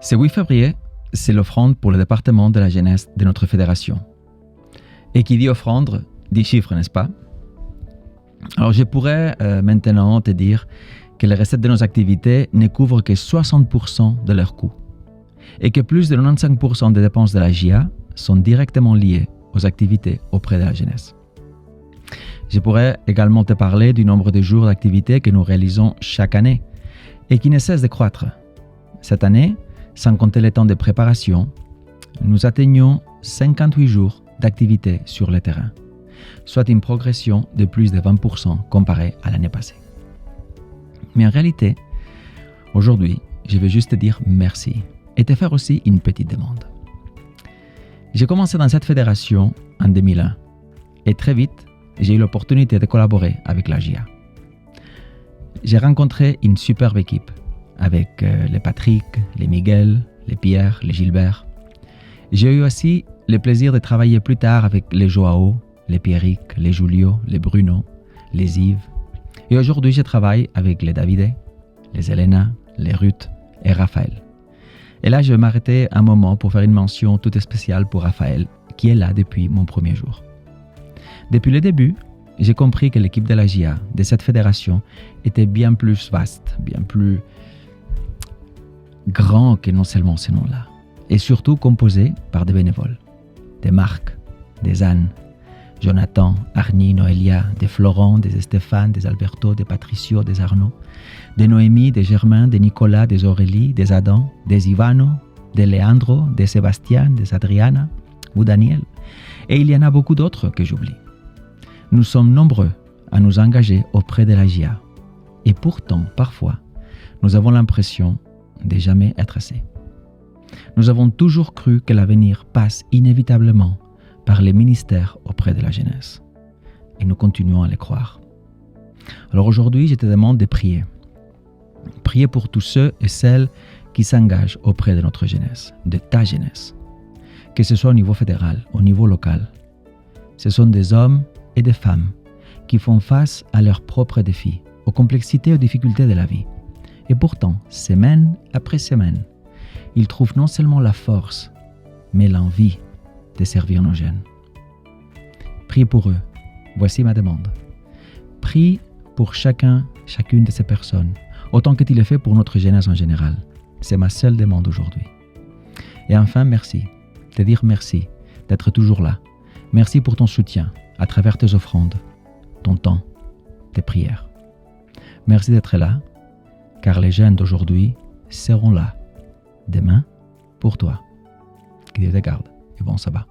Ce 8 février, c'est l'offrande pour le département de la jeunesse de notre fédération. Et qui dit offrande, dit chiffre, n'est-ce pas? Alors je pourrais maintenant te dire que les recettes de nos activités ne couvrent que 60% de leurs coûts et que plus de 95% des dépenses de la JA sont directement liées aux activités auprès de la jeunesse. Je pourrais également te parler du nombre de jours d'activités que nous réalisons chaque année et qui ne cesse de croître. Cette année, sans compter le temps de préparation, nous atteignons 58 jours d'activité sur le terrain, soit une progression de plus de 20% comparée à l'année passée. Mais en réalité, aujourd'hui, je vais juste te dire merci et te faire aussi une petite demande. J'ai commencé dans cette fédération en 2001 et très vite, j'ai eu l'opportunité de collaborer avec la JA. J'ai rencontré une superbe équipe avec les Patrick, les Miguel, les Pierre, les Gilbert. J'ai eu aussi le plaisir de travailler plus tard avec les Joao, les Pierrick, les Julio, les Bruno, les Yves. Et aujourd'hui, je travaille avec les Davidé, les Elena, les Ruth et Raphaël. Et là, je vais m'arrêter un moment pour faire une mention toute spéciale pour Raphaël, qui est là depuis mon premier jour. Depuis le début, j'ai compris que l'équipe de la JA, de cette fédération, était bien plus vaste, bien plus grand que non seulement ce nom-là, et surtout composé par des bénévoles, des Marc, des Anne, Jonathan, Arnie, Noélia, des Florent, des Stéphane, des Alberto, des Patricio, des Arnaud, des Noémie, des Germain, des Nicolas, des Aurélie, des Adam, des Ivano, des Leandro, des Sébastien, des Adriana ou Daniel. Et il y en a beaucoup d'autres que j'oublie. Nous sommes nombreux à nous engager auprès de la JA. Et pourtant, parfois, nous avons l'impression de jamais être assez. Nous avons toujours cru que l'avenir passe inévitablement par les ministères auprès de la jeunesse. Et nous continuons à le croire. Alors aujourd'hui, je te demande de prier. Prier pour tous ceux et celles qui s'engagent auprès de notre jeunesse, de ta jeunesse. Que ce soit au niveau fédéral, au niveau local. Ce sont des hommes et des femmes qui font face à leurs propres défis, aux complexités et aux difficultés de la vie. Et pourtant, semaine après semaine, ils trouvent non seulement la force, mais l'envie de servir nos jeunes. Prie pour eux. Voici ma demande. Prie pour chacune de ces personnes, autant que tu le fais pour notre jeunesse en général. C'est ma seule demande aujourd'hui. Et enfin, merci. Te dire merci d'être toujours là. Merci pour ton soutien à travers tes offrandes, ton temps, tes prières. Merci d'être là, car les jeunes d'aujourd'hui seront là demain pour toi. Que Dieu te garde et bon sabbat.